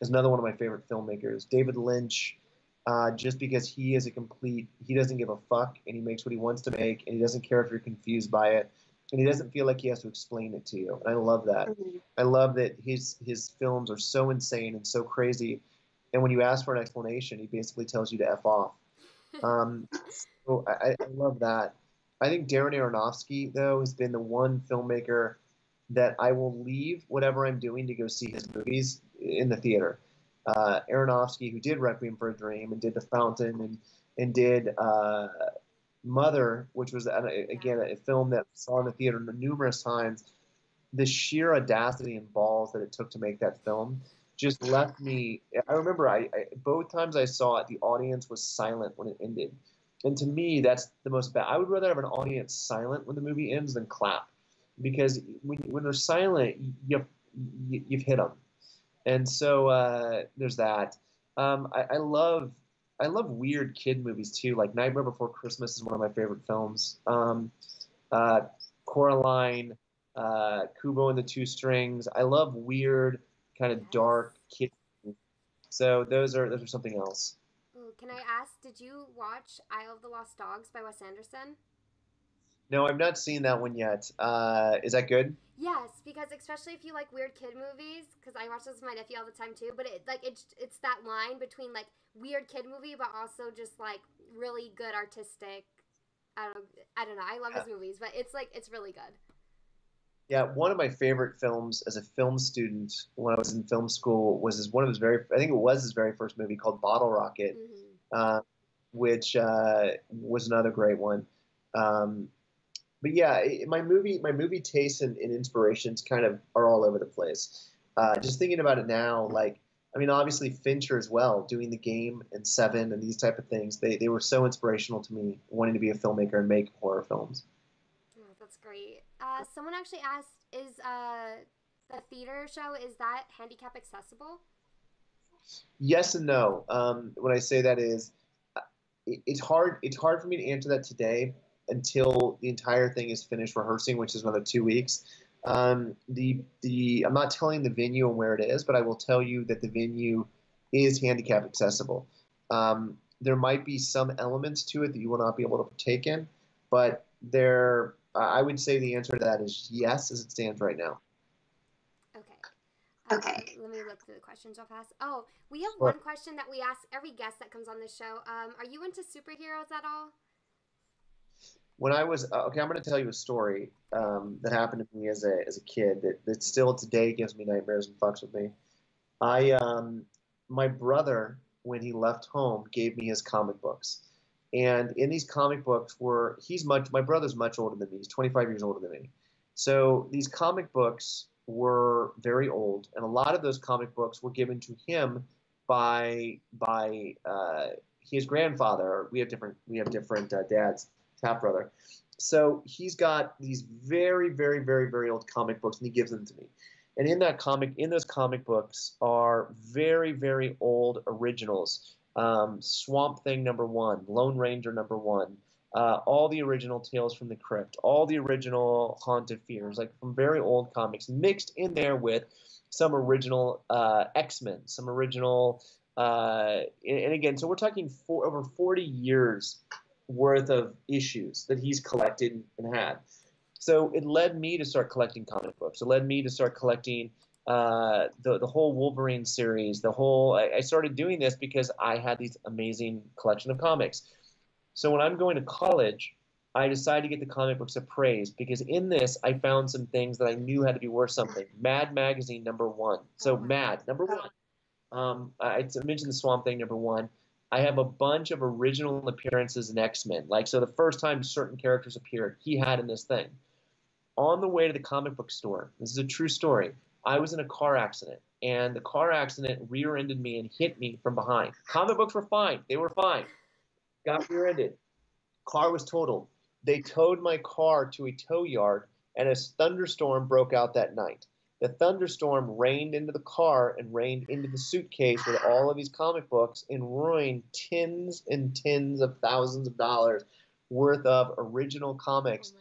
is another one of my favorite filmmakers. David Lynch, just because he doesn't give a fuck, and he makes what he wants to make, and he doesn't care if you're confused by it, and he doesn't feel like he has to explain it to you. And I love that. Mm-hmm. I love that his films are so insane and so crazy, and when you ask for an explanation, he basically tells you to F off. So I love that. I think Darren Aronofsky, though, has been the one filmmaker that I will leave whatever I'm doing to go see his movies in the theater. Aronofsky, who did Requiem for a Dream and did The Fountain and did Mother, which was, again, a film that I saw in the theater numerous times. The sheer audacity and balls that it took to make that film just left me. I remember both times I saw it, the audience was silent when it ended. And to me, that's the most bad. I would rather have an audience silent when the movie ends than clap, because when they're silent, you've hit them. And so there's that. I love weird kid movies too. Like Nightmare Before Christmas is one of my favorite films. Coraline, Kubo and the Two Strings. I love weird, kind of dark kid movies. So those are something else. Ooh, can I ask, did you watch Isle of the Lost Dogs by Wes Anderson? No, I've not seen that one yet. Is that good? Yes, because especially if you like weird kid movies, because I watch this with my nephew all the time too. But it's that line between like weird kid movie, but also just like really good artistic. I don't know. I love his movies, but it's really good. Yeah, one of my favorite films as a film student when I was in film school was I think it was his very first movie called Bottle Rocket, which was another great one. But yeah, my movie tastes and inspirations kind of are all over the place. Just thinking about it now, like, I mean, obviously Fincher as well, doing The Game and Seven and these type of things. They were so inspirational to me, wanting to be a filmmaker and make horror films. Oh, that's great. Someone actually asked, is the theater show, is that handicap accessible? Yes and no. When I say that is, it's hard for me to answer that today until the entire thing is finished rehearsing, which is another 2 weeks. I'm not telling the venue and where it is, but I will tell you that the venue is handicap accessible. There might be some elements to it that you will not be able to partake in, but I would say the answer to that is yes, as it stands right now. Okay. Okay. Let me look through the questions real fast. Oh, we have one question that we ask every guest that comes on this show. Are you into superheroes at all? When I was okay, I'm going to tell you a story that happened to me as a kid that still today gives me nightmares and fucks with me. My brother, when he left home, gave me his comic books, and in these comic books my brother's much older than me. He's 25 years older than me. So these comic books were very old, and a lot of those comic books were given to him by his grandfather. We have different dads. Half brother. So he's got these very, very, very, very old comic books, and he gives them to me. And in those comic books are very, very old originals. Swamp Thing #1, Lone Ranger #1, all the original Tales from the Crypt, all the original Haunted Fears, like from very old comics, mixed in there with some original X-Men, some original, and again, so we're talking over 40 years worth of issues that he's collected and had. So it led me to start collecting comic books. It led me to start collecting the whole Wolverine series. I started doing this because I had these amazing collection of comics. So when I'm going to college, I decided to get the comic books appraised because in this I found some things that I knew had to be worth something. Mad Magazine #1. So Mad #1. I mentioned the Swamp Thing #1. I have a bunch of original appearances in X-Men. Like, so the first time certain characters appeared, he had in this thing. On the way to the comic book store, this is a true story, I was in a car accident, and the car accident rear-ended me and hit me from behind. Comic books were fine. They were fine. Got rear-ended. Car was totaled. They towed my car to a tow yard, and a thunderstorm broke out that night. The thunderstorm rained into the car and rained into the suitcase with all of these comic books and ruined tens and tens of thousands of dollars worth of original comics.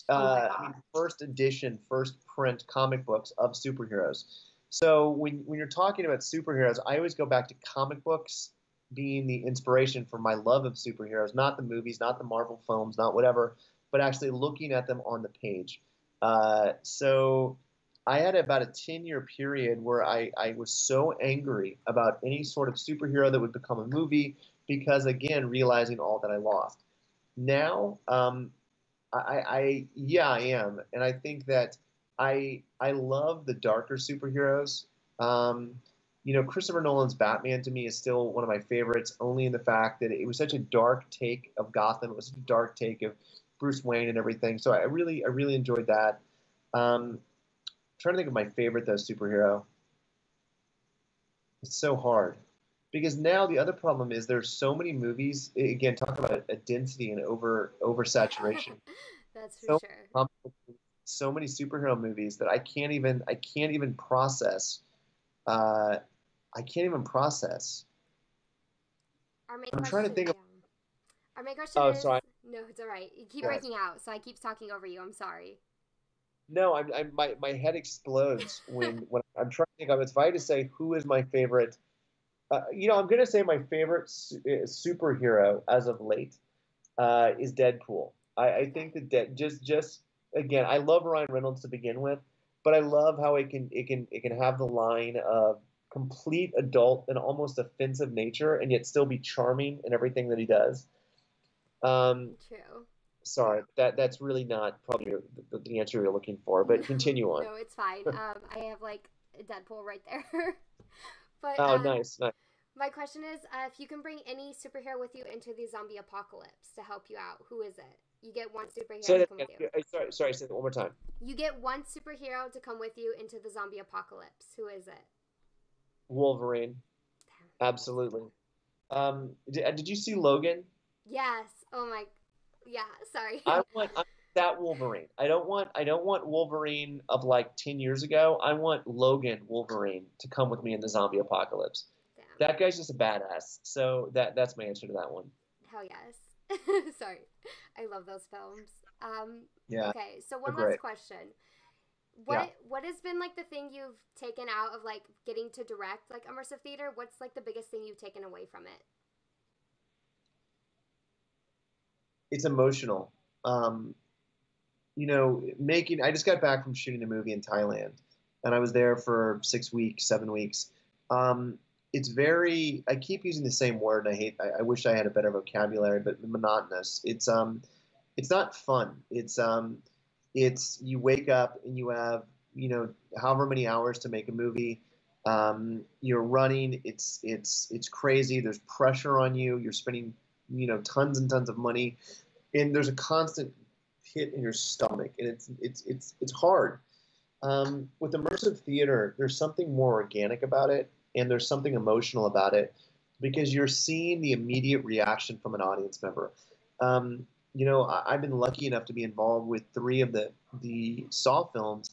I mean, first edition, first print comic books of superheroes. So when you're talking about superheroes, I always go back to comic books being the inspiration for my love of superheroes, not the movies, not the Marvel films, not whatever, but actually looking at them on the page. So I had about a 10-year period where I was so angry about any sort of superhero that would become a movie because, again, realizing all that I lost. Now, yeah, I am. And I think that I love the darker superheroes. Christopher Nolan's Batman to me is still one of my favorites, only in the fact that it was such a dark take of Gotham. It was such a dark take of Bruce Wayne and everything. So I really enjoyed that. Trying to think of my favorite though superhero. It's so hard because now the other problem is there's so many movies. Again, talk about a density and oversaturation. That's for sure. So many superhero movies that I can't even process. I can't even process. I'm trying to think of. Our main question is. Sorry. No, it's all right. You keep breaking out, so I keep talking over you. I'm sorry. No, my head explodes when I'm trying to think of it. If I had to say who is my favorite, I'm going to say my favorite superhero as of late is Deadpool. I think that just again, I love Ryan Reynolds to begin with, but I love how it can have the line of complete adult and almost offensive nature, and yet still be charming in everything that he does. True. Sorry, that's really not probably the answer you're looking for, but continue on. No, it's fine. I have like Deadpool right there. But nice. My question is, if you can bring any superhero with you into the zombie apocalypse to help you out, who is it? You get one superhero to come with you. Sorry, say that one more time. You get one superhero to come with you into the zombie apocalypse. Who is it? Wolverine. Absolutely. Did you see Logan? Yes. Oh my. Yeah. Sorry. I want that Wolverine. I don't want Wolverine of like 10 years ago. I want Logan Wolverine to come with me in the zombie apocalypse. Damn. That guy's just a badass. So that's my answer to that one. Hell yes. Sorry. I love those films. Yeah. Okay. So one last question. What has been like the thing you've taken out of like getting to direct like immersive theater? What's like the biggest thing you've taken away from it? It's emotional. I just got back from shooting a movie in Thailand, and I was there for 6 weeks, 7 weeks. It's very, I keep using the same word, and I wish I had a better vocabulary, but monotonous. It's not fun. It's you wake up and you have, however many hours to make a movie. You're running. It's crazy. There's pressure on you. You're spending, tons and tons of money, and there's a constant hit in your stomach, and it's hard. With immersive theater, there's something more organic about it, and there's something emotional about it, because you're seeing the immediate reaction from an audience member. I've been lucky enough to be involved with 3 of the Saw films,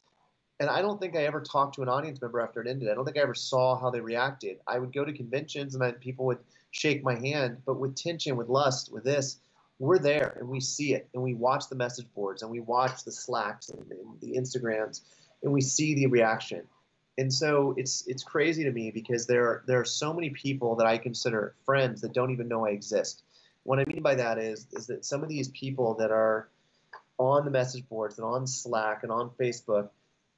and I don't think I ever talked to an audience member after it ended. I don't think I ever saw how they reacted. I would go to conventions, and people would shake my hand, but with tension, with lust, with this, we're there and we see it and we watch the message boards and we watch the Slacks and the Instagrams and we see the reaction. And so it's crazy to me because there are so many people that I consider friends that don't even know I exist. What I mean by that is that some of these people that are on the message boards and on Slack and on Facebook,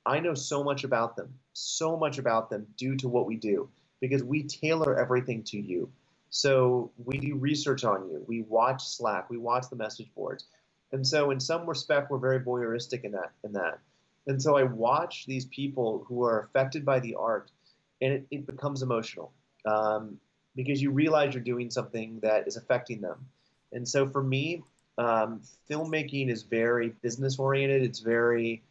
I know so much about them due to what we do because we tailor everything to you. So we do research on you. We watch Slack. We watch the message boards. And so in some respect, we're very voyeuristic in that. And so I watch these people who are affected by the art, and it becomes emotional because you realize you're doing something that is affecting them. And so for me, filmmaking is very business oriented. It's very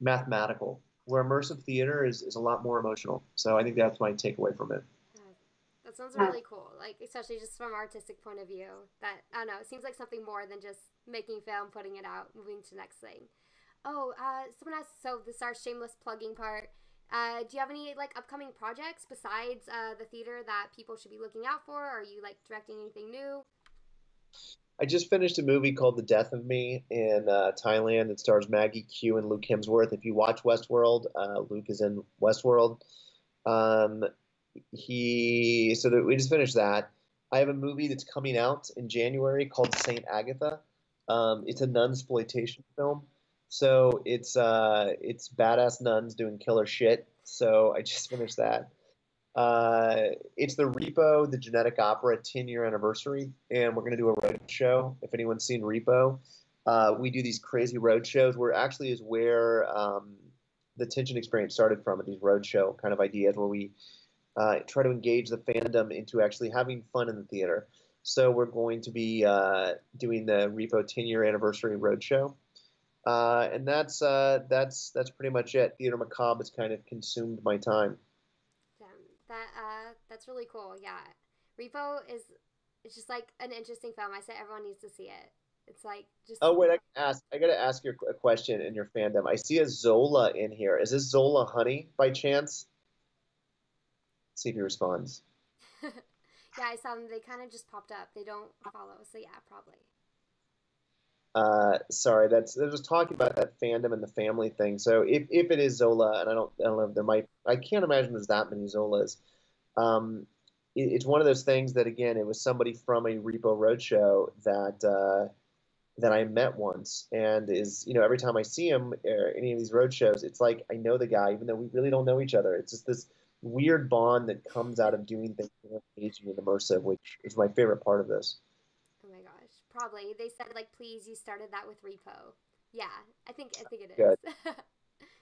mathematical, where immersive theater is a lot more emotional. So I think that's my takeaway from it. That sounds really cool. Like, especially just from an artistic point of view. That, I don't know, it seems like something more than just making film, putting it out, moving to the next thing. Oh, someone asked, so this is our shameless plugging part. Do you have any, like, upcoming projects besides the theater that people should be looking out for? Are you, like, directing anything new? I just finished a movie called The Death of Me in Thailand. It stars Maggie Q and Luke Hemsworth. If you watch Westworld, Luke is in Westworld. Um, we just finished that. I have a movie that's coming out in January called Saint Agatha. It's a nunsploitation film. So it's badass nuns doing killer shit. So I just finished that. It's the Repo, the Genetic Opera 10-year anniversary, and we're going to do a road show. If anyone's seen Repo, we do these crazy road shows where actually is where the tension experience started from, these road show kind of ideas where we try to engage the fandom into actually having fun in the theater. So we're going to be doing the Repo 10-year anniversary road show. And that's pretty much it. Theater Macabre has kind of consumed my time. That's really cool. Yeah, Repo is it's just like an interesting film. I say everyone needs to see it. It's like just Oh wait, I gotta ask you a question in your fandom. I see a Zola in here. Is this Zola Honey by chance? See if he responds. yeah, I saw them. They kind of just popped up. They don't follow, so yeah, probably. Sorry, they're just talking about that fandom and the family thing. So if it is Zola, and I don't know, I can't imagine there's that many Zolas. Um, it's one of those things that again, it was somebody from a Repo Roadshow that I met once, and every time I see him at any of these road shows, it's like I know the guy, even though we really don't know each other. It's just this weird bond that comes out of doing things that are engaging and immersive, which is my favorite part of this. Oh my gosh, probably. They said like, please, you started that with Repo. Yeah, I think it Good,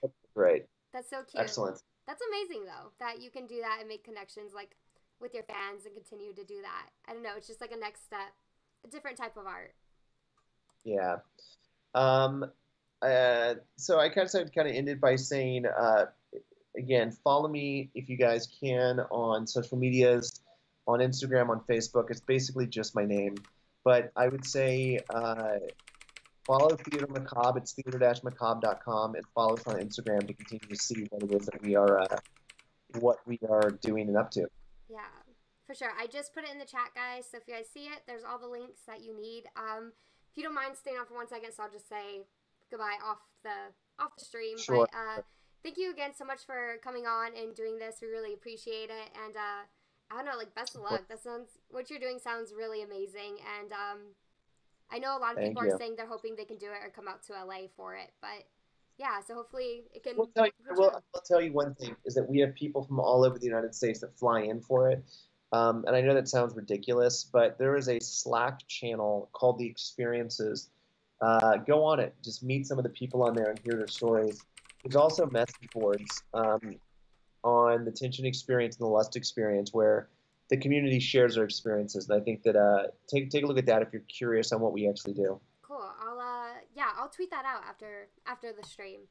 is. great, That's so cute. excellent. That's amazing though that you can do that and make connections like with your fans and continue to do that. I don't know. It's just like a next step, a different type of art. Yeah. Um, so I kind of ended by saying, again, follow me if you guys can on social medias, on Instagram, on Facebook. It's basically just my name. But I would say follow Theater Macabre. It's theater-macabre.com, and follow us on Instagram to continue to see what we are doing and up to. Yeah, for sure. I just put it in the chat, guys. So if you guys see it, there's all the links that you need. If you don't mind staying on for 1 second, so I'll just say goodbye off the stream. Sure. But thank you again so much for coming on and doing this. We really appreciate it. And I don't know, like best of luck. What you're doing sounds really amazing. And I know a lot of Thank people you. are saying they're hoping they can do it or come out to LA for it. But yeah, so hopefully it can. I'll tell you one thing is that we have people from all over the United States that fly in for it. And I know that sounds ridiculous, but there is a Slack channel called The Experiences. Go on it. Just meet some of the people on there and hear their stories. There's also message boards on the tension experience and the lust experience where the community shares their experiences. And I think that take a look at that if you're curious on what we actually do. Cool. I'll tweet that out after the stream.